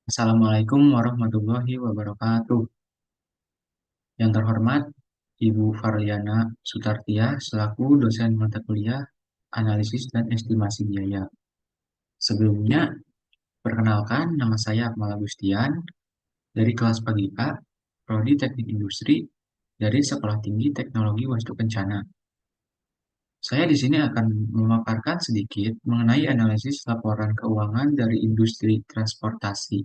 Assalamualaikum warahmatullahi wabarakatuh. Yang terhormat, Ibu Farliana Sutartia selaku dosen mata kuliah Analisis dan Estimasi Biaya. Sebelumnya, perkenalkan nama saya Akmal Agustian dari kelas pagi A, Prodi Teknik Industri dari Sekolah Tinggi Teknologi Wastu Kencana. Saya di sini akan memaparkan sedikit mengenai analisis laporan keuangan dari industri transportasi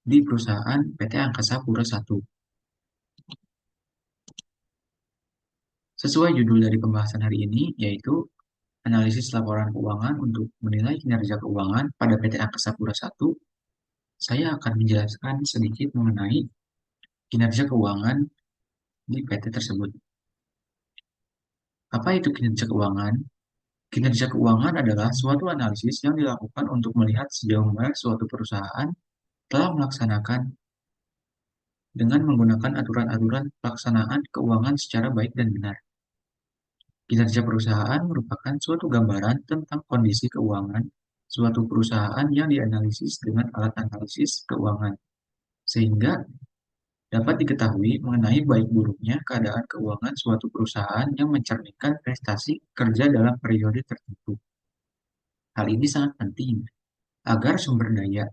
di perusahaan PT Angkasa Pura I. Sesuai judul dari pembahasan hari ini, yaitu analisis laporan keuangan untuk menilai kinerja keuangan pada PT Angkasa Pura I, saya akan menjelaskan sedikit mengenai kinerja keuangan di PT tersebut. Apa itu kinerja keuangan? Kinerja keuangan adalah suatu analisis yang dilakukan untuk melihat sejauh mana suatu perusahaan telah melaksanakan dengan menggunakan aturan-aturan pelaksanaan keuangan secara baik dan benar. Kinerja perusahaan merupakan suatu gambaran tentang kondisi keuangan suatu perusahaan yang dianalisis dengan alat analisis keuangan, sehingga dapat diketahui mengenai baik buruknya keadaan keuangan suatu perusahaan yang mencerminkan prestasi kerja dalam periode tertentu. Hal ini sangat penting agar sumber daya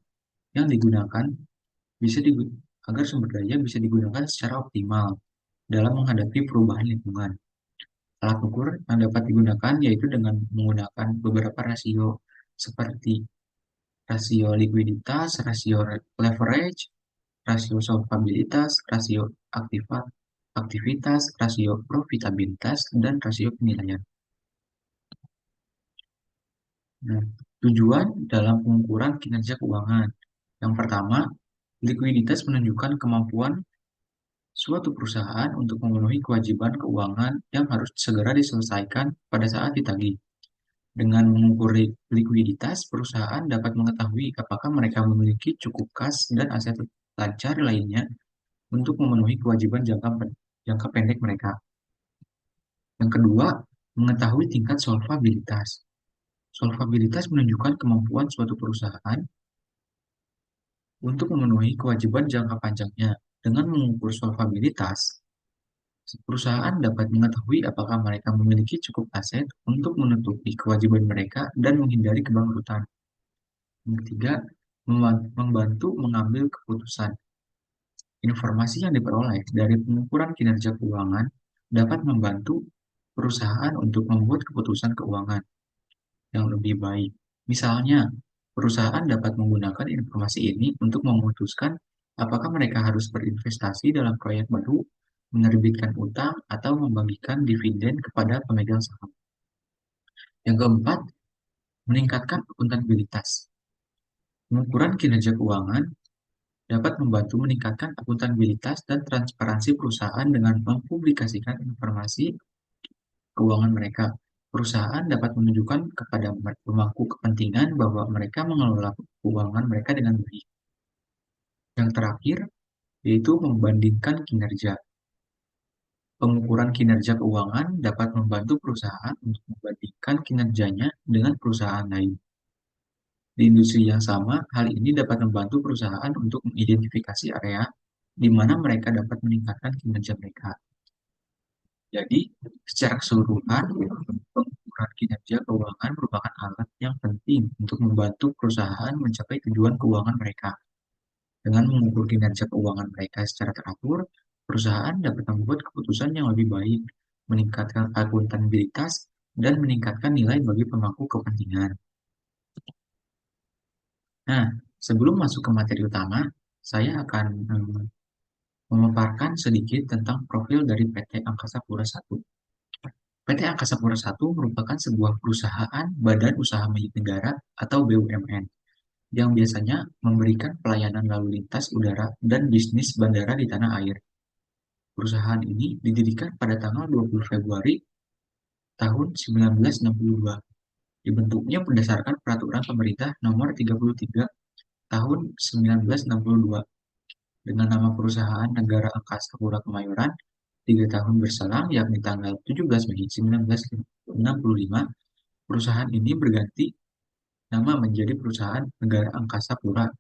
yang digunakan bisa digu- agar sumber daya bisa digunakan secara optimal dalam menghadapi perubahan lingkungan. Alat ukur yang dapat digunakan yaitu dengan menggunakan beberapa rasio seperti rasio likuiditas, rasio leverage, rasio solvabilitas, rasio aktivitas, rasio profitabilitas, dan rasio penilaian. Nah, tujuan dalam pengukuran kinerja keuangan. Yang pertama, likuiditas menunjukkan kemampuan suatu perusahaan untuk memenuhi kewajiban keuangan yang harus segera diselesaikan pada saat ditagih. Dengan mengukur likuiditas, perusahaan dapat mengetahui apakah mereka memiliki cukup kas dan aset lancar lainnya untuk memenuhi kewajiban jangka pendek mereka. Yang kedua, mengetahui tingkat solvabilitas. Solvabilitas menunjukkan kemampuan suatu perusahaan untuk memenuhi kewajiban jangka panjangnya. Dengan mengukur solvabilitas, perusahaan dapat mengetahui apakah mereka memiliki cukup aset untuk menutupi kewajiban mereka dan menghindari kebangkrutan. Yang ketiga, membantu mengambil keputusan. Informasi yang diperoleh dari pengukuran kinerja keuangan dapat membantu perusahaan untuk membuat keputusan keuangan yang lebih baik. Misalnya, perusahaan dapat menggunakan informasi ini untuk memutuskan apakah mereka harus berinvestasi dalam proyek baru, menerbitkan utang, atau membagikan dividen kepada pemegang saham. Yang keempat, meningkatkan akuntabilitas. Pengukuran kinerja keuangan dapat membantu meningkatkan akuntabilitas dan transparansi perusahaan dengan mempublikasikan informasi keuangan mereka. Perusahaan dapat menunjukkan kepada pemangku kepentingan bahwa mereka mengelola keuangan mereka dengan baik. Yang terakhir, yaitu membandingkan kinerja. Pengukuran kinerja keuangan dapat membantu perusahaan untuk membandingkan kinerjanya dengan perusahaan lain. Di industri yang sama, hal ini dapat membantu perusahaan untuk mengidentifikasi area di mana mereka dapat meningkatkan kinerja mereka. Jadi, secara keseluruhan, pengukuran kinerja keuangan merupakan alat yang penting untuk membantu perusahaan mencapai tujuan keuangan mereka. Dengan mengukur kinerja keuangan mereka secara teratur, perusahaan dapat membuat keputusan yang lebih baik, meningkatkan akuntabilitas, dan meningkatkan nilai bagi pemangku kepentingan. Nah, sebelum masuk ke materi utama, saya akan memaparkan sedikit tentang profil dari PT Angkasa Pura I. PT Angkasa Pura I merupakan sebuah perusahaan badan usaha milik negara atau BUMN yang biasanya memberikan pelayanan lalu lintas udara dan bisnis bandara di tanah air. Perusahaan ini didirikan pada tanggal 20 Februari tahun 1962. Dibentuknya berdasarkan Peraturan Pemerintah Nomor 33 tahun 1962 dengan nama perusahaan Negara Angkasa Pura Kemayoran 3 tahun berselang, yakni tanggal 17 Mei 1965, perusahaan ini berganti nama menjadi perusahaan Negara Angkasa Pura.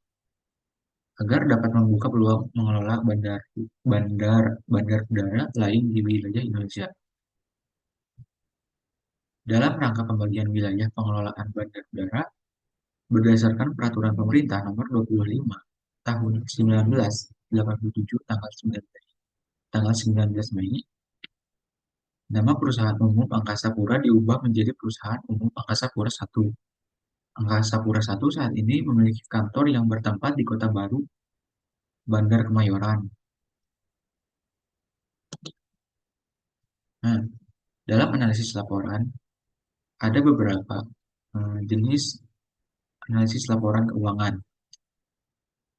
agar dapat membuka peluang mengelola bandar bandar udara lain di wilayah Indonesia. Dalam rangka pembagian wilayah pengelolaan bandar udara, berdasarkan Peraturan Pemerintah Nomor 25 Tahun 1987 tanggal 19 Mei, nama Perusahaan Umum Angkasa Pura diubah menjadi Perusahaan Umum Angkasa Pura I. Angkasa Pura I saat ini memiliki kantor yang bertempat di Kota Baru, Bandar Kemayoran. Nah, dalam analisis laporan, ada beberapa jenis analisis laporan keuangan,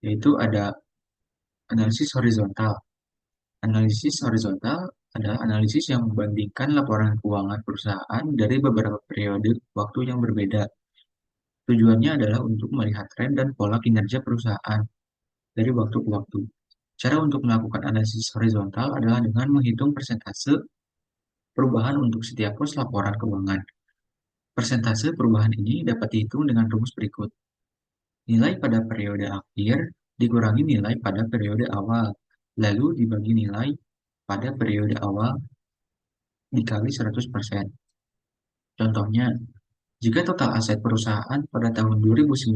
yaitu ada analisis horizontal. Analisis horizontal adalah analisis yang membandingkan laporan keuangan perusahaan dari beberapa periode waktu yang berbeda. Tujuannya adalah untuk melihat tren dan pola kinerja perusahaan dari waktu ke waktu. Cara untuk melakukan analisis horizontal adalah dengan menghitung persentase perubahan untuk setiap pos laporan keuangan. Persentase perubahan ini dapat dihitung dengan rumus berikut. Nilai pada periode akhir dikurangi nilai pada periode awal, lalu dibagi nilai pada periode awal dikali 100%. Contohnya, jika total aset perusahaan pada tahun 2019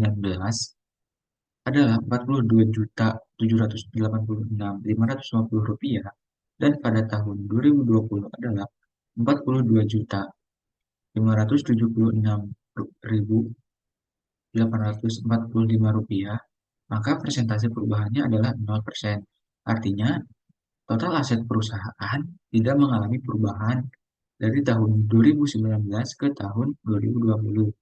adalah Rp42.786.550 dan pada tahun 2020 adalah Rp42.576.845, maka persentase perubahannya adalah 0%. Artinya, total aset perusahaan tidak mengalami perubahan dari tahun 2019 ke tahun 2020.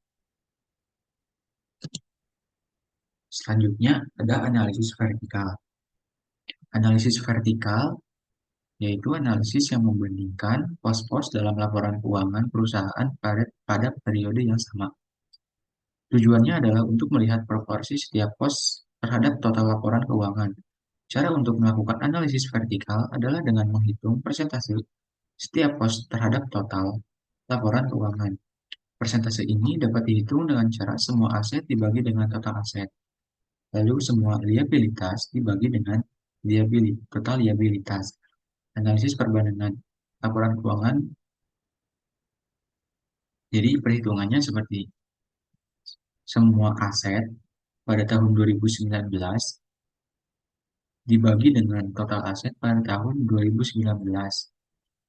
Selanjutnya, ada analisis vertikal. Analisis vertikal yaitu analisis yang membandingkan pos-pos dalam laporan keuangan perusahaan pada periode yang sama. Tujuannya adalah untuk melihat proporsi setiap pos terhadap total laporan keuangan. Cara untuk melakukan analisis vertikal adalah dengan menghitung persentase setiap pos terhadap total laporan keuangan. Persentase ini dapat dihitung dengan cara semua aset dibagi dengan total aset, lalu semua liabilitas dibagi dengan total liabilitas. Analisis perbandingan laporan keuangan, jadi perhitungannya seperti semua aset pada tahun 2019 dibagi dengan total aset pada tahun 2019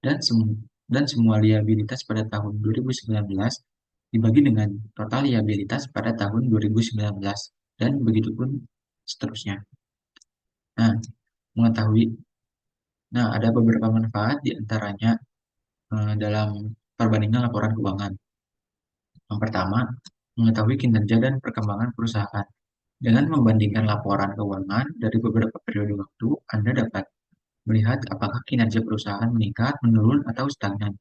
dan semua liabilitas pada tahun 2019 dibagi dengan total liabilitas pada tahun 2019 dan begitu pun seterusnya. Nah, mengetahui ada beberapa manfaat di antaranya dalam perbandingan laporan keuangan. Yang pertama, mengetahui kinerja dan perkembangan perusahaan. Dengan membandingkan laporan keuangan dari beberapa periode waktu, Anda dapat melihat apakah kinerja perusahaan meningkat, menurun, atau stagnan.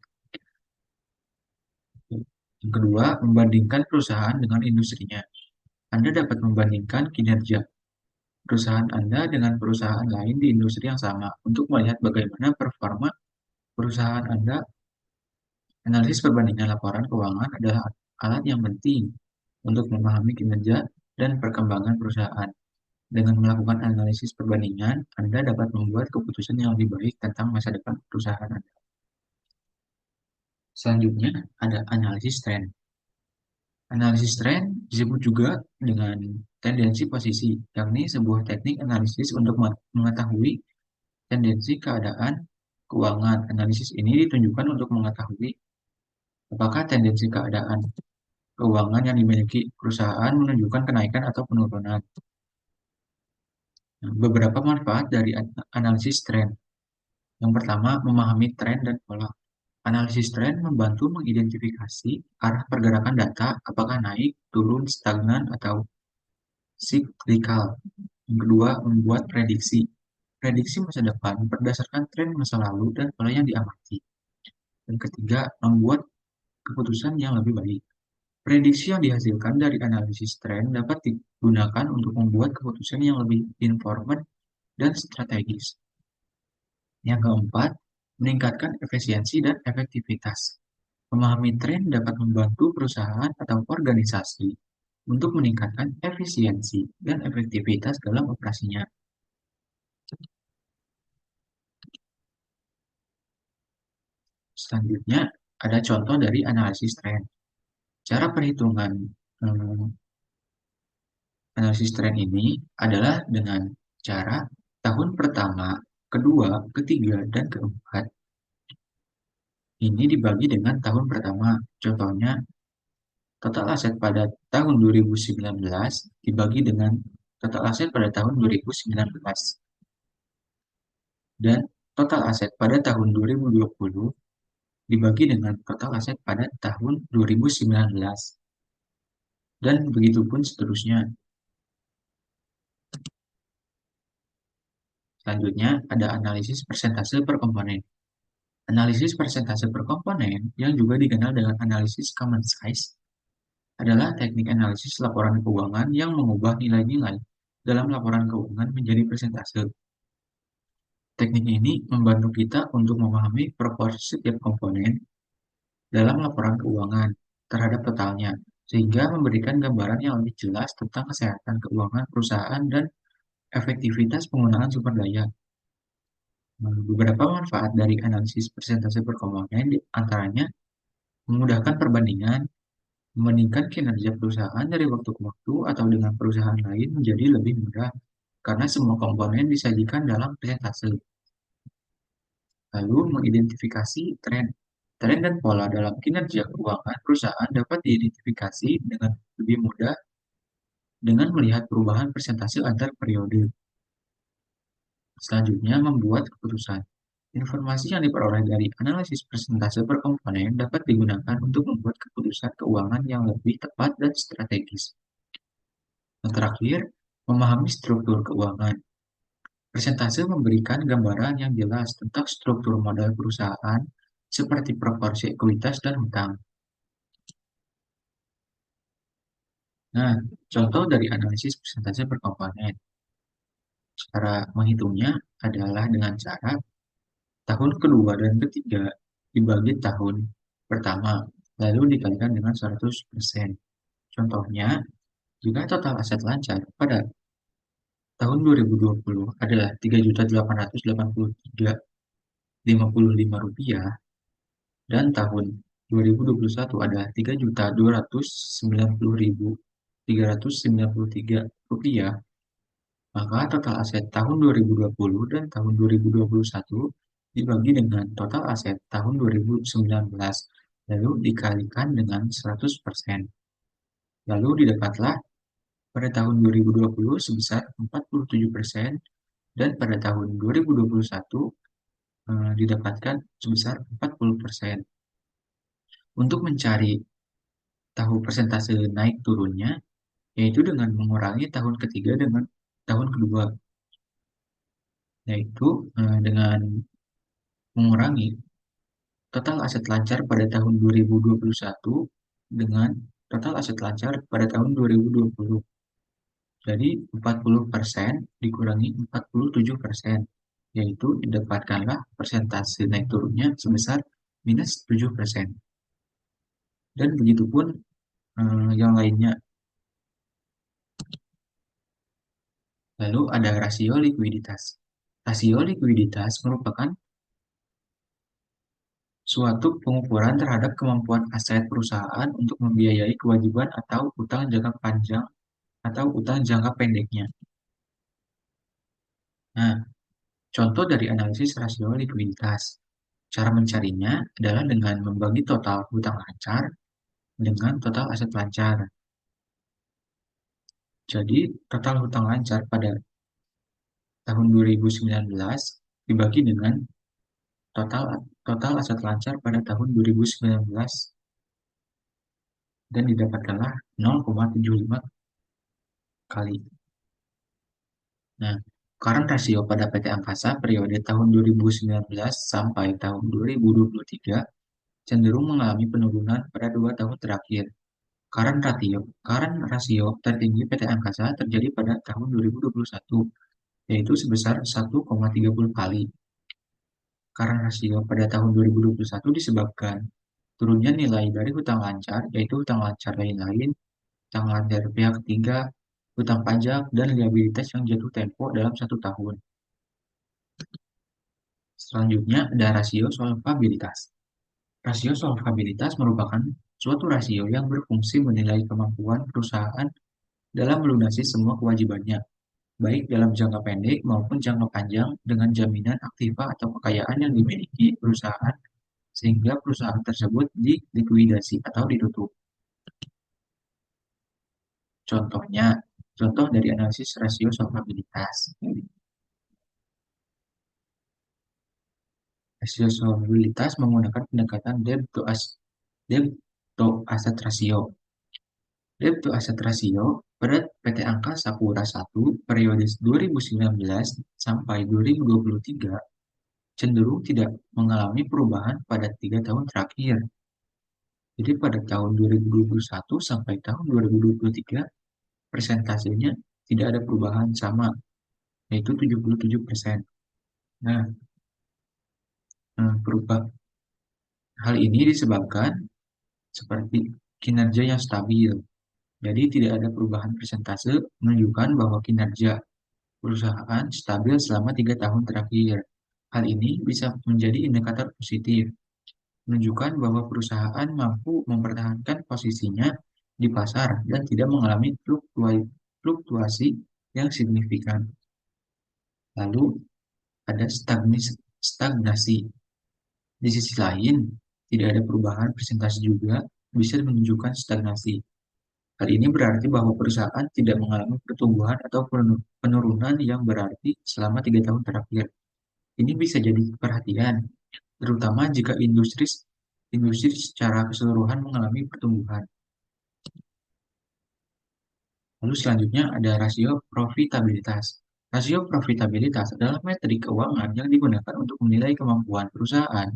Yang kedua, membandingkan perusahaan dengan industrinya. Anda dapat membandingkan kinerja perusahaan Anda dengan perusahaan lain di industri yang sama untuk melihat bagaimana performa perusahaan Anda. Analisis perbandingan laporan keuangan adalah alat yang penting untuk memahami kinerja dan perkembangan perusahaan. Dengan melakukan analisis perbandingan, Anda dapat membuat keputusan yang lebih baik tentang masa depan perusahaan Anda. Selanjutnya, ada analisis tren. Analisis tren disebut juga dengan tendensi posisi, yakni sebuah teknik analisis untuk mengetahui tendensi keadaan keuangan. Analisis ini ditunjukkan untuk mengetahui apakah tendensi keadaan keuangan yang dimiliki perusahaan menunjukkan kenaikan atau penurunan. Beberapa manfaat dari analisis tren. Yang pertama, memahami tren dan pola. Analisis tren membantu mengidentifikasi arah pergerakan data, apakah naik, turun, stagnan, atau siklikal. Yang kedua, membuat prediksi. Prediksi masa depan berdasarkan tren masa lalu dan pola yang diamati. Yang ketiga, membuat keputusan yang lebih baik. Prediksi yang dihasilkan dari analisis tren dapat digunakan untuk membuat keputusan yang lebih informed dan strategis. Yang keempat, meningkatkan efisiensi dan efektivitas. Memahami tren dapat membantu perusahaan atau organisasi untuk meningkatkan efisiensi dan efektivitas dalam operasinya. Selanjutnya, ada contoh dari analisis tren. Cara perhitungan eh, analisis tren ini adalah dengan cara tahun pertama, kedua, ketiga, dan keempat. Ini dibagi dengan tahun pertama. Contohnya, total aset pada tahun 2019 dibagi dengan total aset pada tahun 2019. Dan total aset pada tahun 2020 dibagi dengan total aset pada tahun 2019. Dan begitu pun seterusnya. Selanjutnya, ada analisis persentase per komponen. Analisis persentase per komponen, yang juga dikenal dengan analisis common size, adalah teknik analisis laporan keuangan yang mengubah nilai-nilai dalam laporan keuangan menjadi persentase. Teknik ini membantu kita untuk memahami proporsi setiap komponen dalam laporan keuangan terhadap totalnya, sehingga memberikan gambaran yang lebih jelas tentang kesehatan keuangan perusahaan dan efektivitas penggunaan sumber daya. Beberapa manfaat dari analisis persentase per komponen di antaranya memudahkan perbandingan, meningkatkan kinerja perusahaan dari waktu ke waktu atau dengan perusahaan lain menjadi lebih mudah karena semua komponen disajikan dalam persentase. Lalu mengidentifikasi tren. Tren dan pola dalam kinerja keuangan perusahaan dapat diidentifikasi dengan lebih mudah dengan melihat perubahan persentase antar periode. Selanjutnya, membuat keputusan. Informasi yang diperoleh dari analisis persentase per komponen dapat digunakan untuk membuat keputusan keuangan yang lebih tepat dan strategis. Yang terakhir, memahami struktur keuangan. Persentase memberikan gambaran yang jelas tentang struktur modal perusahaan seperti proporsi ekuitas dan hutang. Nah, contoh dari analisis persentase per komponen. Cara menghitungnya adalah dengan cara tahun kedua dan ketiga dibagi tahun pertama, lalu dikalikan dengan 100%. Contohnya, jika total aset lancar pada tahun 2020 adalah 3.883.55 rupiah dan tahun 2021 adalah 3.290.393 rupiah, maka total aset tahun 2020 dan tahun 2021 dibagi dengan total aset tahun 2019, lalu dikalikan dengan 100%. Lalu didapatlah pada tahun 2020 sebesar 47% dan pada tahun 2021 didapatkan sebesar 40%. Untuk mencari tahu persentase naik turunnya, yaitu dengan mengurangi tahun ketiga dengan tahun kedua, yaitu dengan mengurangi total aset lancar pada tahun 2021 dengan total aset lancar pada tahun 2020. Jadi 40% dikurangi 47%, yaitu didapatkanlah persentase naik turunnya sebesar minus 7%. Dan begitu pun yang lainnya. Lalu ada rasio likuiditas. Rasio likuiditas merupakan suatu pengukuran terhadap kemampuan aset perusahaan untuk membiayai kewajiban atau utang jangka panjang atau utang jangka pendeknya. Nah, contoh dari analisis rasio likuiditas. Cara mencarinya adalah dengan membagi total hutang lancar dengan total aset lancar. Jadi, total hutang lancar pada tahun 2019 dibagi dengan total total aset lancar pada tahun 2019 dan didapatkanlah 0,75 kali. Nah, current rasio pada PT Angkasa periode tahun 2019 sampai tahun 2023 cenderung mengalami penurunan pada 2 tahun terakhir. Current rasio tertinggi PT Angkasa terjadi pada tahun 2021, yaitu sebesar 1,30 kali. Current rasio pada tahun 2021 disebabkan turunnya nilai dari hutang lancar, yaitu hutang lancar lain-lain, tanggal dari pihak ketiga, hutang pajak, dan liabilitas yang jatuh tempo dalam 1 tahun. Selanjutnya ada rasio solvabilitas. Rasio solvabilitas merupakan suatu rasio yang berfungsi menilai kemampuan perusahaan dalam melunasi semua kewajibannya, baik dalam jangka pendek maupun jangka panjang dengan jaminan aktiva atau kekayaan yang dimiliki perusahaan sehingga perusahaan tersebut dilikuidasi atau ditutup. Contohnya, contoh dari analisis rasio solvabilitas. Rasio solvabilitas menggunakan pendekatan debt to asset ratio. Debt to asset ratio pada PT Angkasa Pura I periode 2019 sampai 2023 cenderung tidak mengalami perubahan pada 3 tahun terakhir. Jadi pada tahun 2021 sampai tahun 2023 persentasenya tidak ada perubahan sama, yaitu 77%. Nah, berubah. Hal ini disebabkan seperti kinerja yang stabil. Jadi tidak ada perubahan persentase menunjukkan bahwa kinerja perusahaan stabil selama 3 tahun terakhir. Hal ini bisa menjadi indikator positif, menunjukkan bahwa perusahaan mampu mempertahankan posisinya di pasar dan tidak mengalami fluktuasi yang signifikan. Lalu ada stagnasi. Di sisi lain, tidak ada perubahan persentase juga bisa menunjukkan stagnasi. Hal ini berarti bahwa perusahaan tidak mengalami pertumbuhan atau penurunan yang berarti selama 3 tahun terakhir. Ini bisa jadi perhatian, terutama jika industri secara keseluruhan mengalami pertumbuhan. Lalu selanjutnya ada rasio profitabilitas. Rasio profitabilitas adalah metrik keuangan yang digunakan untuk menilai kemampuan perusahaan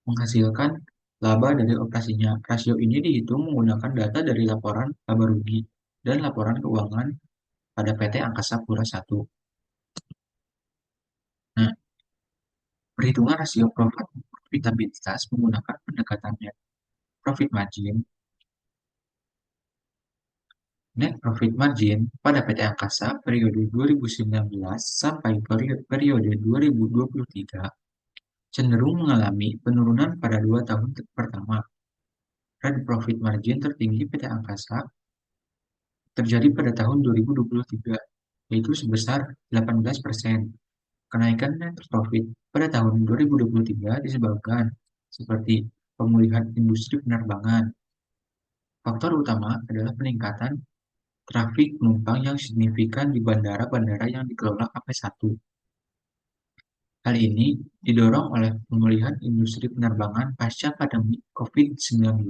menghasilkan laba dari operasinya. Rasio ini dihitung menggunakan data dari laporan laba rugi dan laporan keuangan pada PT Angkasa Pura I. Nah, perhitungan rasio profitabilitas menggunakan pendekatannya profit margin. Net profit margin pada PT Angkasa periode 2019 sampai periode 2023 cenderung mengalami penurunan pada 2 tahun pertama. Net profit margin tertinggi PT Angkasa terjadi pada tahun 2023, yaitu sebesar 18%. Kenaikan net profit pada tahun 2023 disebabkan seperti pemulihan industri penerbangan. Faktor utama adalah peningkatan trafik penumpang yang signifikan di bandara-bandara yang dikelola KP1. Hal ini didorong oleh pemulihan industri penerbangan pasca pandemi COVID-19,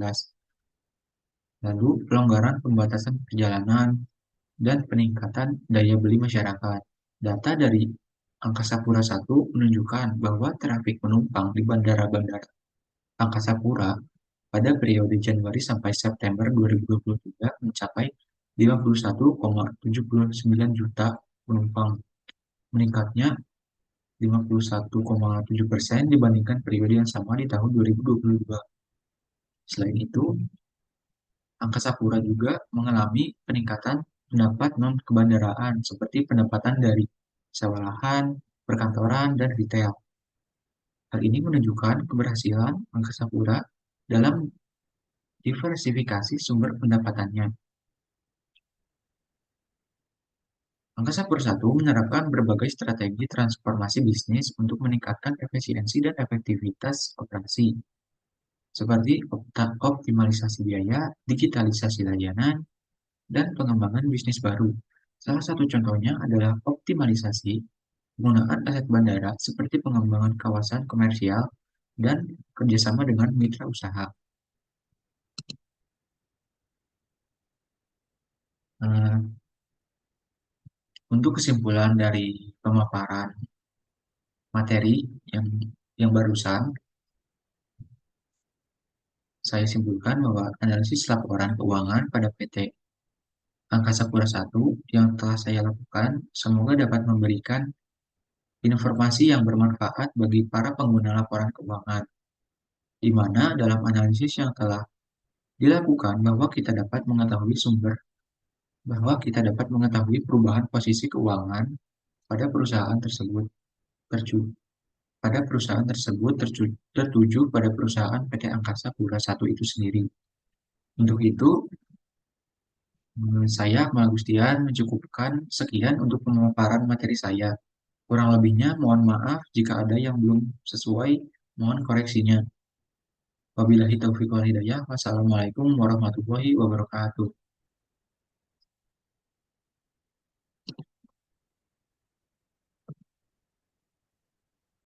lalu pelonggaran pembatasan perjalanan, dan peningkatan daya beli masyarakat. Data dari Angkasa Pura I menunjukkan bahwa trafik penumpang di bandara-bandara Angkasa Pura pada periode Januari sampai September 2023 mencapai 51,79 juta penumpang, meningkatnya 51,7% dibandingkan periode yang sama di tahun 2022. Selain itu, Angkasa Pura juga mengalami peningkatan pendapat non-kebandaraan seperti pendapatan dari sewa lahan, perkantoran, dan retail. Hal ini menunjukkan keberhasilan Angkasa Pura dalam diversifikasi sumber pendapatannya. Angkasa Pura I menerapkan berbagai strategi transformasi bisnis untuk meningkatkan efisiensi dan efektivitas operasi, seperti optimalisasi biaya, digitalisasi layanan, dan pengembangan bisnis baru. Salah satu contohnya adalah optimalisasi penggunaan aset bandara seperti pengembangan kawasan komersial dan kerjasama dengan mitra usaha. Eh, untuk kesimpulan dari pemaparan materi yang barusan, saya simpulkan bahwa analisis laporan keuangan pada PT Angkasa Pura I yang telah saya lakukan semoga dapat memberikan informasi yang bermanfaat bagi para pengguna laporan keuangan, di mana dalam analisis yang telah dilakukan bahwa kita dapat mengetahui sumber bahwa kita dapat mengetahui perubahan posisi keuangan pada perusahaan tersebut terju- tertuju pada perusahaan PT Angkasa Pura I itu sendiri. Untuk itu, saya Akmal Agustian mencukupkan sekian untuk pemaparan materi saya. Kurang lebihnya mohon maaf jika ada yang belum sesuai, mohon koreksinya. Wabillahi taufiq wal hidayah. Wassalamualaikum warahmatullahi wabarakatuh.